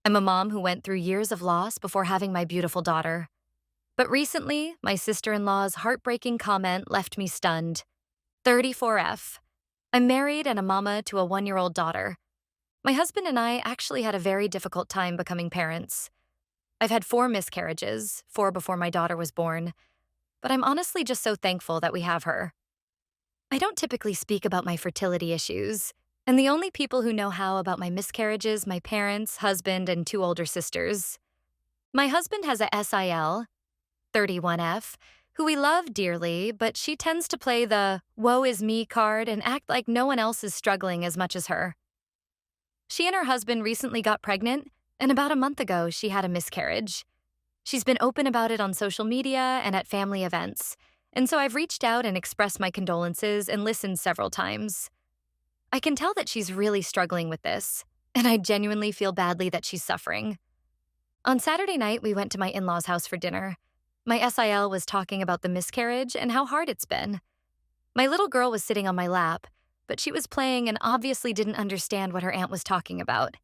I'm a mom who went through years of loss before having my beautiful daughter. But recently, my sister-in-law's heartbreaking comment left me stunned. 34F. I'm married and a mama to a 1-year-old daughter. My husband and I actually had a very difficult time becoming parents. I've had 4 miscarriages, 4 before my daughter was born, but I'm honestly just so thankful that we have her. I don't typically speak about my fertility issues, and the only people who know how about my miscarriages, my parents, husband, and 2 older sisters. My husband has a SIL, 31F, who we love dearly, but she tends to play the woe is me card and act like no one else is struggling as much as her. She and her husband recently got pregnant, and about a month ago, she had a miscarriage. She's been open about it on social media and at family events, and so I've reached out and expressed my condolences and listened several times. I can tell that she's really struggling with this, and I genuinely feel badly that she's suffering. On Saturday night, we went to my in-laws' house for dinner. My SIL was talking about the miscarriage and how hard it's been. My little girl was sitting on my lap, but she was playing and obviously didn't understand what her aunt was talking about.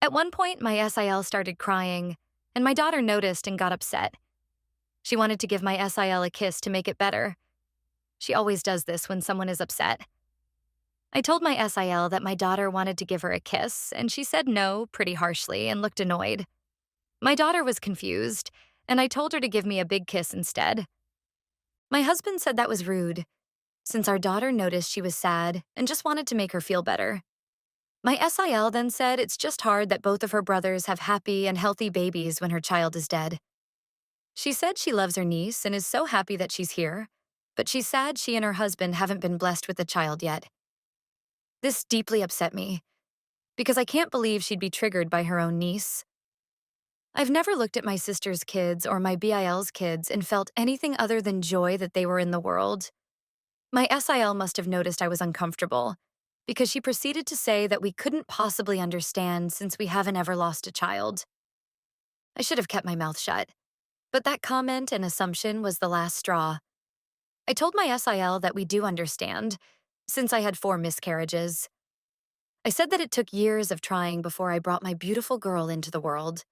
At one point, my SIL started crying, and my daughter noticed and got upset. She wanted to give my SIL a kiss to make it better. She always does this when someone is upset. I told my SIL that my daughter wanted to give her a kiss, and she said no pretty harshly and looked annoyed. My daughter was confused, and I told her to give me a big kiss instead. My husband said that was rude, since our daughter noticed she was sad and just wanted to make her feel better. My SIL then said it's just hard that both of her brothers have happy and healthy babies when her child is dead. She said she loves her niece and is so happy that she's here, but she's sad she and her husband haven't been blessed with a child yet. This deeply upset me, because I can't believe she'd be triggered by her own niece. I've never looked at my sister's kids or my BIL's kids and felt anything other than joy that they were in the world. My SIL must have noticed I was uncomfortable, because she proceeded to say that we couldn't possibly understand since we haven't ever lost a child. I should have kept my mouth shut, but that comment and assumption was the last straw. I told my SIL that we do understand, since I had 4 miscarriages. I said that it took years of trying before I brought my beautiful girl into the world.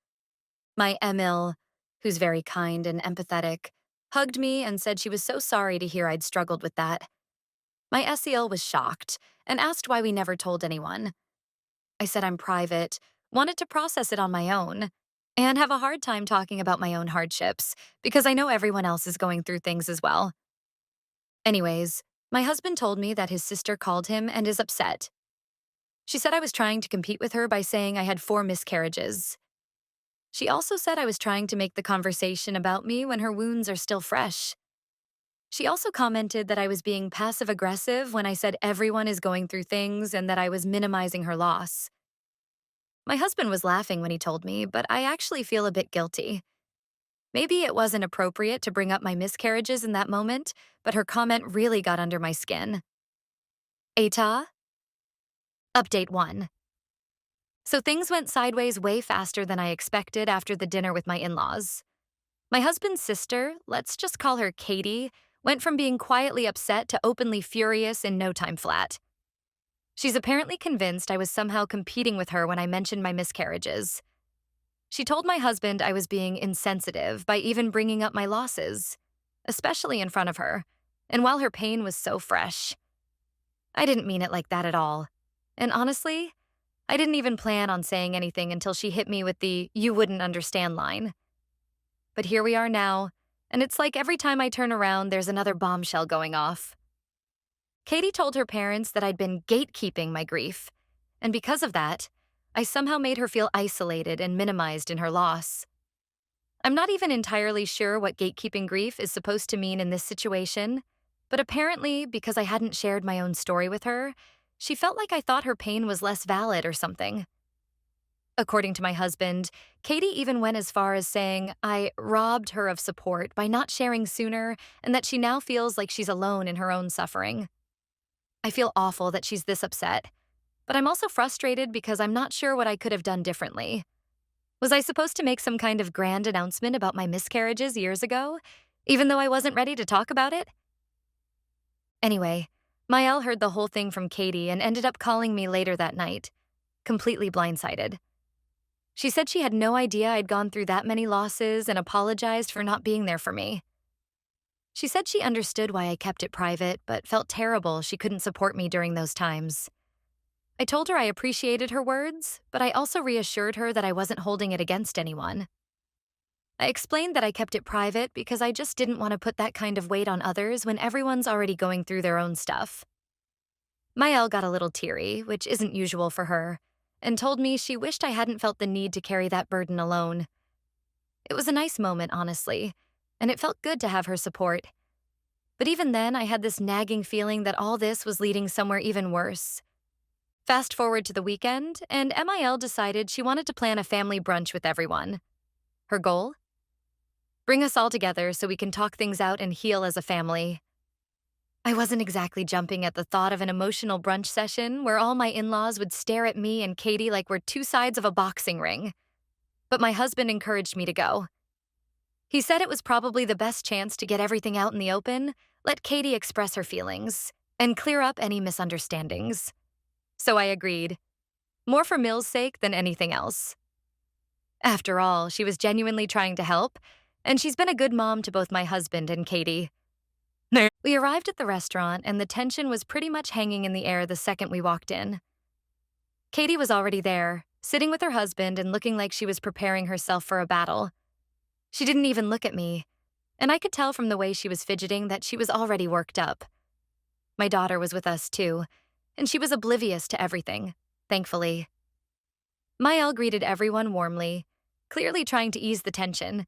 My Emil, who's very kind and empathetic, hugged me and said she was so sorry to hear I'd struggled with that. My SEL was shocked and asked why we never told anyone. I said I'm private, wanted to process it on my own, and have a hard time talking about my own hardships because I know everyone else is going through things as well. Anyways, my husband told me that his sister called him and is upset. She said I was trying to compete with her by saying I had 4 miscarriages. She also said I was trying to make the conversation about me when her wounds are still fresh. She also commented that I was being passive-aggressive when I said everyone is going through things and that I was minimizing her loss. My husband was laughing when he told me, but I actually feel a bit guilty. Maybe it wasn't appropriate to bring up my miscarriages in that moment, but her comment really got under my skin. Eta? Update 1. So things went sideways way faster than I expected after the dinner with my in-laws. My husband's sister, let's just call her Katie, went from being quietly upset to openly furious in no time flat. She's apparently convinced I was somehow competing with her when I mentioned my miscarriages. She told my husband I was being insensitive by even bringing up my losses, especially in front of her, and while her pain was so fresh. I didn't mean it like that at all. And honestly, I didn't even plan on saying anything until she hit me with the "you wouldn't understand" line. But here we are now, and it's like every time I turn around, there's another bombshell going off. Katie told her parents that I'd been gatekeeping my grief, and because of that, I somehow made her feel isolated and minimized in her loss. I'm not even entirely sure what gatekeeping grief is supposed to mean in this situation, but apparently, because I hadn't shared my own story with her, she felt like I thought her pain was less valid or something. According to my husband, Katie even went as far as saying I robbed her of support by not sharing sooner and that she now feels like she's alone in her own suffering. I feel awful that she's this upset, but I'm also frustrated because I'm not sure what I could have done differently. Was I supposed to make some kind of grand announcement about my miscarriages years ago, even though I wasn't ready to talk about it? Anyway, Mael heard the whole thing from Katie and ended up calling me later that night, completely blindsided. She said she had no idea I'd gone through that many losses and apologized for not being there for me. She said she understood why I kept it private, but felt terrible she couldn't support me during those times. I told her I appreciated her words, but I also reassured her that I wasn't holding it against anyone. I explained that I kept it private because I just didn't want to put that kind of weight on others when everyone's already going through their own stuff. Mael got a little teary, which isn't usual for her, and told me she wished I hadn't felt the need to carry that burden alone. It was a nice moment, honestly, and it felt good to have her support. But even then, I had this nagging feeling that all this was leading somewhere even worse. Fast forward to the weekend, and MIL decided she wanted to plan a family brunch with everyone. Her goal? Bring us all together so we can talk things out and heal as a family. I wasn't exactly jumping at the thought of an emotional brunch session where all my in-laws would stare at me and Katie like we're two sides of a boxing ring. But my husband encouraged me to go. He said it was probably the best chance to get everything out in the open, let Katie express her feelings, and clear up any misunderstandings. So I agreed, more for Mill's sake than anything else. After all, she was genuinely trying to help, and she's been a good mom to both my husband and Katie. We arrived at the restaurant, and the tension was pretty much hanging in the air the second we walked in. Katie was already there, sitting with her husband and looking like she was preparing herself for a battle. She didn't even look at me, and I could tell from the way she was fidgeting that she was already worked up. My daughter was with us too, and she was oblivious to everything, thankfully. Mael greeted everyone warmly, clearly trying to ease the tension.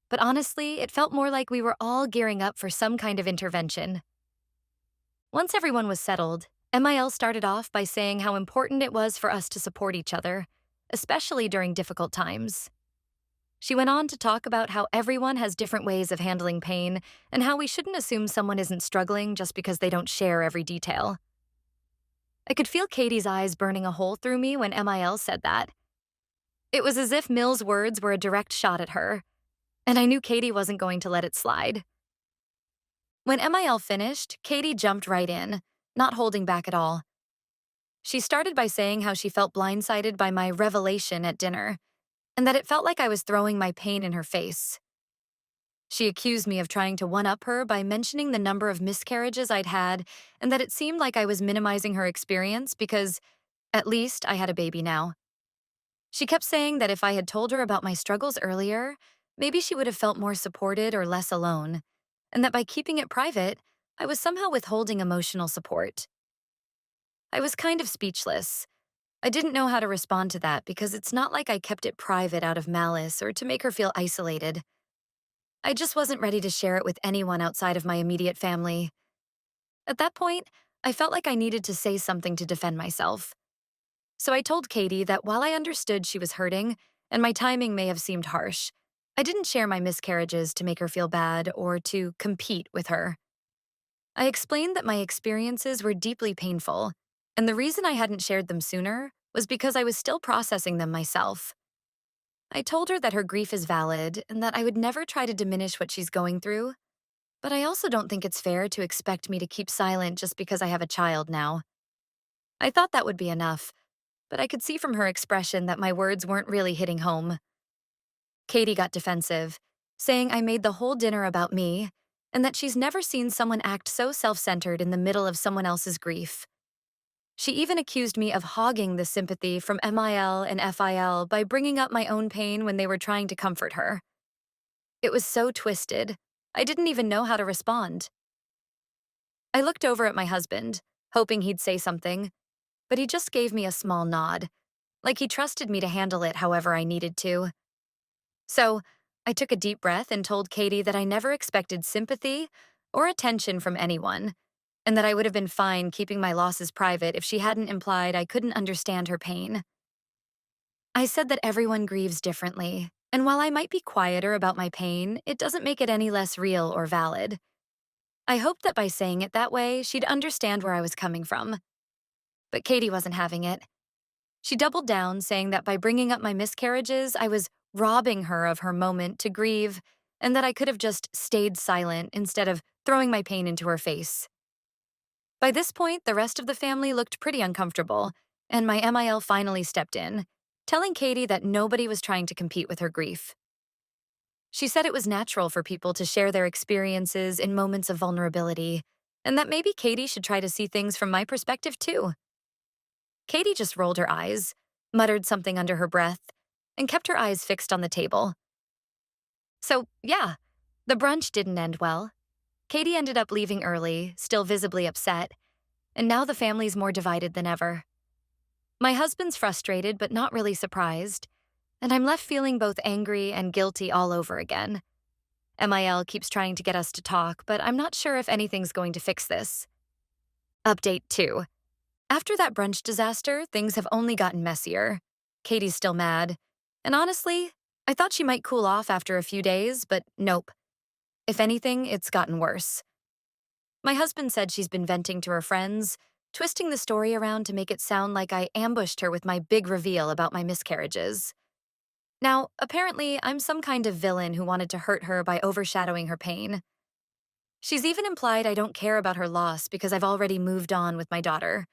But honestly, it felt more like we were all gearing up for some kind of intervention. Once everyone was settled, MIL started off by saying how important it was for us to support each other, especially during difficult times. She went on to talk about how everyone has different ways of handling pain and how we shouldn't assume someone isn't struggling just because they don't share every detail. I could feel Katie's eyes burning a hole through me when MIL said that. It was as if Mill's words were a direct shot at her, and I knew Katie wasn't going to let it slide. When MIL finished, Katie jumped right in, not holding back at all. She started by saying how she felt blindsided by my revelation at dinner, and that it felt like I was throwing my pain in her face. She accused me of trying to one-up her by mentioning the number of miscarriages I'd had and that it seemed like I was minimizing her experience because, at least, I had a baby now. She kept saying that if I had told her about my struggles earlier, maybe she would have felt more supported or less alone, and that by keeping it private, I was somehow withholding emotional support. I was kind of speechless. I didn't know how to respond to that because it's not like I kept it private out of malice or to make her feel isolated. I just wasn't ready to share it with anyone outside of my immediate family. At that point, I felt like I needed to say something to defend myself. So I told Katie that while I understood she was hurting, and my timing may have seemed harsh, I didn't share my miscarriages to make her feel bad or to compete with her. I explained that my experiences were deeply painful, and the reason I hadn't shared them sooner was because I was still processing them myself. I told her that her grief is valid and that I would never try to diminish what she's going through, but I also don't think it's fair to expect me to keep silent just because I have a child now. I thought that would be enough, but I could see from her expression that my words weren't really hitting home. Katie got defensive, saying I made the whole dinner about me and that she's never seen someone act so self-centered in the middle of someone else's grief. She even accused me of hogging the sympathy from MIL and FIL by bringing up my own pain when they were trying to comfort her. It was so twisted, I didn't even know how to respond. I looked over at my husband, hoping he'd say something, but he just gave me a small nod, like he trusted me to handle it however I needed to. So, I took a deep breath and told Katie that I never expected sympathy or attention from anyone, and that I would have been fine keeping my losses private if she hadn't implied I couldn't understand her pain. I said that everyone grieves differently, and while I might be quieter about my pain, it doesn't make it any less real or valid. I hoped that by saying it that way, she'd understand where I was coming from. But Katie wasn't having it. She doubled down, saying that by bringing up my miscarriages, I was robbing her of her moment to grieve, and that I could have just stayed silent instead of throwing my pain into her face. By this point, the rest of the family looked pretty uncomfortable, and my MIL finally stepped in. telling Katie that nobody was trying to compete with her grief. She said it was natural for people to share their experiences in moments of vulnerability, and that maybe Katie should try to see things from my perspective too. Katie just rolled her eyes, muttered something under her breath, and kept her eyes fixed on the table. So, yeah, the brunch didn't end well. Katie ended up leaving early, still visibly upset, and now the family's more divided than ever. My husband's frustrated but not really surprised, and I'm left feeling both angry and guilty all over again. MIL keeps trying to get us to talk, but I'm not sure if anything's going to fix this. Update 2. After that brunch disaster, things have only gotten messier. Katie's still mad. And honestly, I thought she might cool off after a few days, but nope. If anything, it's gotten worse. My husband said she's been venting to her friends, twisting the story around to make it sound like I ambushed her with my big reveal about my miscarriages. Now, apparently, I'm some kind of villain who wanted to hurt her by overshadowing her pain. She's even implied I don't care about her loss because I've already moved on with my daughter,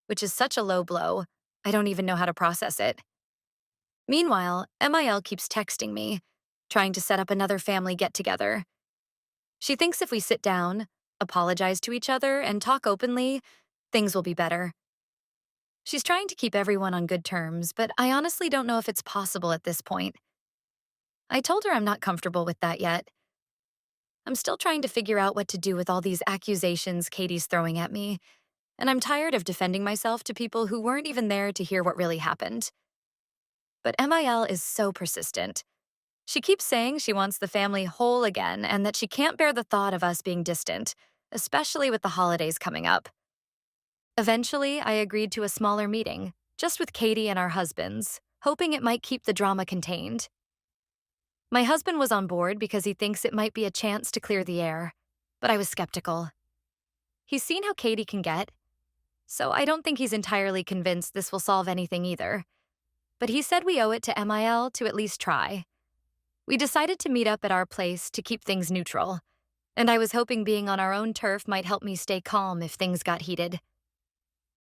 which is such a low blow, I don't even know how to process it. Meanwhile, MIL keeps texting me, trying to set up another family get-together. She thinks if we sit down, apologize to each other, and talk openly, things will be better. She's trying to keep everyone on good terms, but I honestly don't know if it's possible at this point. I told her I'm not comfortable with that yet. I'm still trying to figure out what to do with all these accusations Katie's throwing at me, and I'm tired of defending myself to people who weren't even there to hear what really happened. But MIL is so persistent. She keeps saying she wants the family whole again and that she can't bear the thought of us being distant, especially with the holidays coming up. Eventually, I agreed to a smaller meeting, just with Katie and our husbands, hoping it might keep the drama contained. My husband was on board because he thinks it might be a chance to clear the air, but I was skeptical. He's seen how Katie can get, so I don't think he's entirely convinced this will solve anything either. But he said we owe it to MIL to at least try. We decided to meet up at our place to keep things neutral, and I was hoping being on our own turf might help me stay calm if things got heated.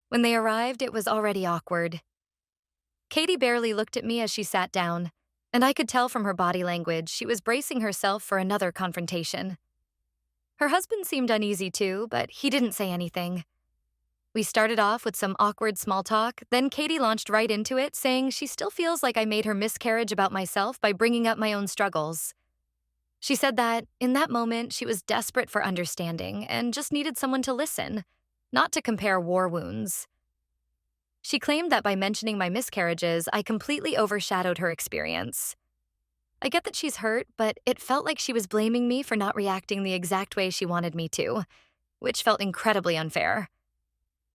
When they arrived, it was already awkward. Katie barely looked at me as she sat down, and I could tell from her body language she was bracing herself for another confrontation. Her husband seemed uneasy too, but he didn't say anything. We started off with some awkward small talk, then Katie launched right into it, saying she still feels like I made her miscarriage about myself by bringing up my own struggles. She said that, in that moment, she was desperate for understanding and just needed someone to listen, not to compare war wounds. She claimed that by mentioning my miscarriages, I completely overshadowed her experience. I get that she's hurt, but it felt like she was blaming me for not reacting the exact way she wanted me to, which felt incredibly unfair.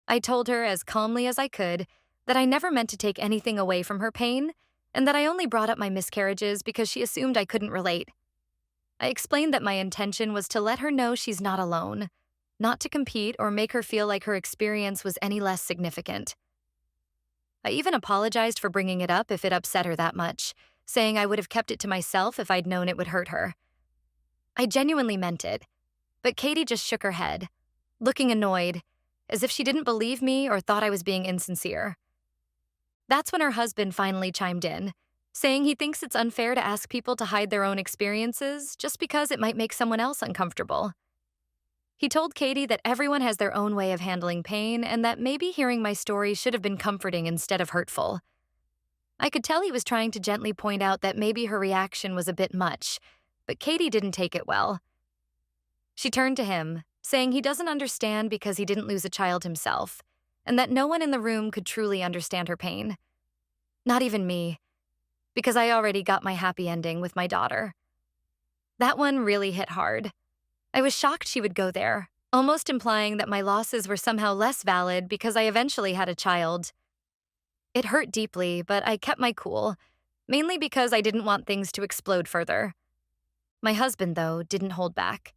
I told her as calmly as I could that I never meant to take anything away from her pain and that I only brought up my miscarriages because she assumed I couldn't relate. I explained that my intention was to let her know she's not alone, not to compete or make her feel like her experience was any less significant. I even apologized for bringing it up if it upset her that much, saying I would have kept it to myself if I'd known it would hurt her. I genuinely meant it, but Katie just shook her head, looking annoyed, as if she didn't believe me or thought I was being insincere. That's when her husband finally chimed in, saying he thinks it's unfair to ask people to hide their own experiences just because it might make someone else uncomfortable. He told Katie that everyone has their own way of handling pain and that maybe hearing my story should have been comforting instead of hurtful. I could tell he was trying to gently point out that maybe her reaction was a bit much, but Katie didn't take it well. She turned to him, saying he doesn't understand because he didn't lose a child himself, and that no one in the room could truly understand her pain. Not even me, because I already got my happy ending with my daughter. That one really hit hard. I was shocked she would go there, almost implying that my losses were somehow less valid because I eventually had a child. It hurt deeply, but I kept my cool, mainly because I didn't want things to explode further. My husband, though, didn't hold back.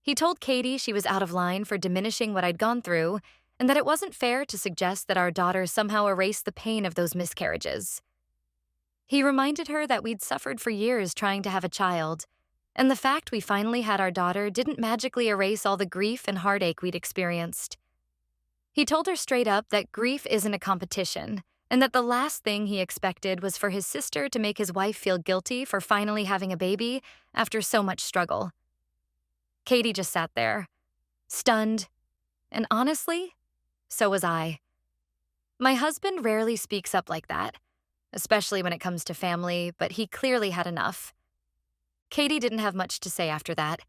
He told Katie she was out of line for diminishing what I'd gone through, and that it wasn't fair to suggest that our daughter somehow erased the pain of those miscarriages. He reminded her that we'd suffered for years trying to have a child, and the fact we finally had our daughter didn't magically erase all the grief and heartache we'd experienced. He told her straight up that grief isn't a competition, and that the last thing he expected was for his sister to make his wife feel guilty for finally having a baby after so much struggle. Katie just sat there, stunned, and honestly, so was I. My husband rarely speaks up like that, especially when it comes to family, but he clearly had enough. Katie didn't have much to say after that.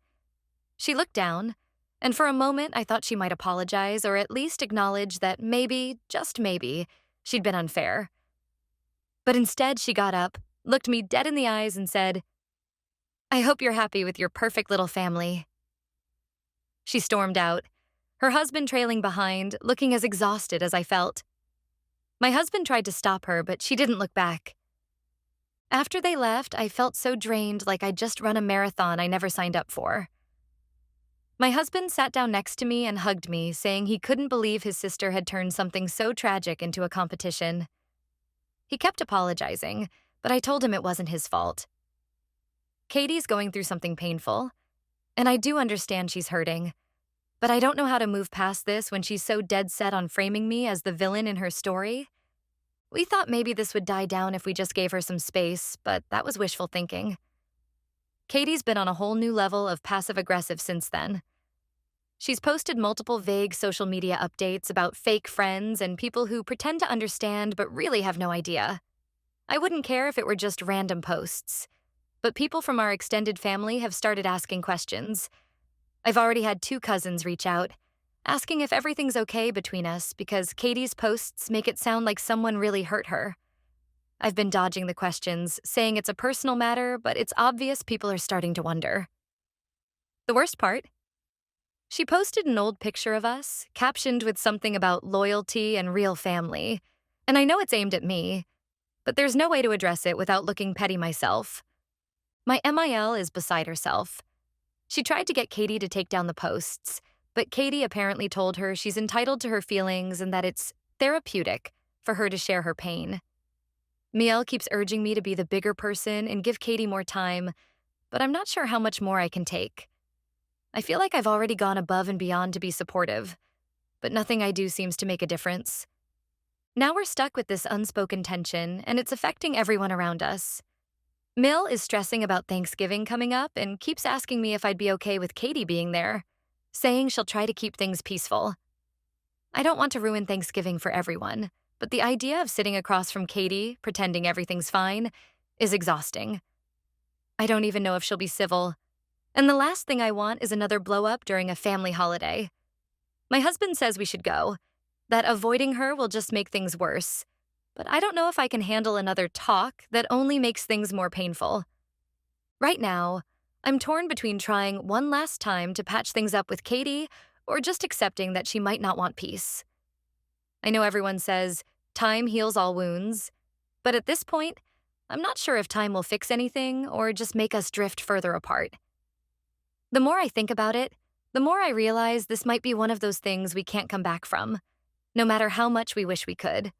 She looked down, and for a moment I thought she might apologize or at least acknowledge that maybe, just maybe, she'd been unfair. But instead she got up, looked me dead in the eyes and said, "I hope you're happy with your perfect little family." She stormed out, her husband trailing behind, looking as exhausted as I felt. My husband tried to stop her, but she didn't look back. After they left, I felt so drained, like I'd just run a marathon I never signed up for. My husband sat down next to me and hugged me, saying he couldn't believe his sister had turned something so tragic into a competition. He kept apologizing, but I told him it wasn't his fault. Katie's going through something painful, and I do understand she's hurting, but I don't know how to move past this when she's so dead set on framing me as the villain in her story. We thought maybe this would die down if we just gave her some space, but that was wishful thinking. Katie's been on a whole new level of passive-aggressive since then. She's posted multiple vague social media updates about fake friends and people who pretend to understand but really have no idea. I wouldn't care if it were just random posts, but people from our extended family have started asking questions. I've already had 2 cousins reach out, asking if everything's okay between us because Katie's posts make it sound like someone really hurt her. I've been dodging the questions, saying it's a personal matter, but it's obvious people are starting to wonder. The worst part? She posted an old picture of us, captioned with something about loyalty and real family, and I know it's aimed at me, but there's no way to address it without looking petty myself. My MIL is beside herself. She tried to get Katie to take down the posts, but Katie apparently told her she's entitled to her feelings and that it's therapeutic for her to share her pain. Miel keeps urging me to be the bigger person and give Katie more time, but I'm not sure how much more I can take. I feel like I've already gone above and beyond to be supportive, but nothing I do seems to make a difference. Now we're stuck with this unspoken tension, and it's affecting everyone around us. Mill is stressing about Thanksgiving coming up and keeps asking me if I'd be okay with Katie being there, saying she'll try to keep things peaceful. I don't want to ruin Thanksgiving for everyone, but the idea of sitting across from Katie, pretending everything's fine, is exhausting. I don't even know if she'll be civil, and the last thing I want is another blow-up during a family holiday. My husband says we should go, that avoiding her will just make things worse, but I don't know if I can handle another talk that only makes things more painful. Right now, I'm torn between trying one last time to patch things up with Katie or just accepting that she might not want peace. I know everyone says, time heals all wounds, but at this point, I'm not sure if time will fix anything or just make us drift further apart. The more I think about it, the more I realize this might be one of those things we can't come back from, no matter how much we wish we could.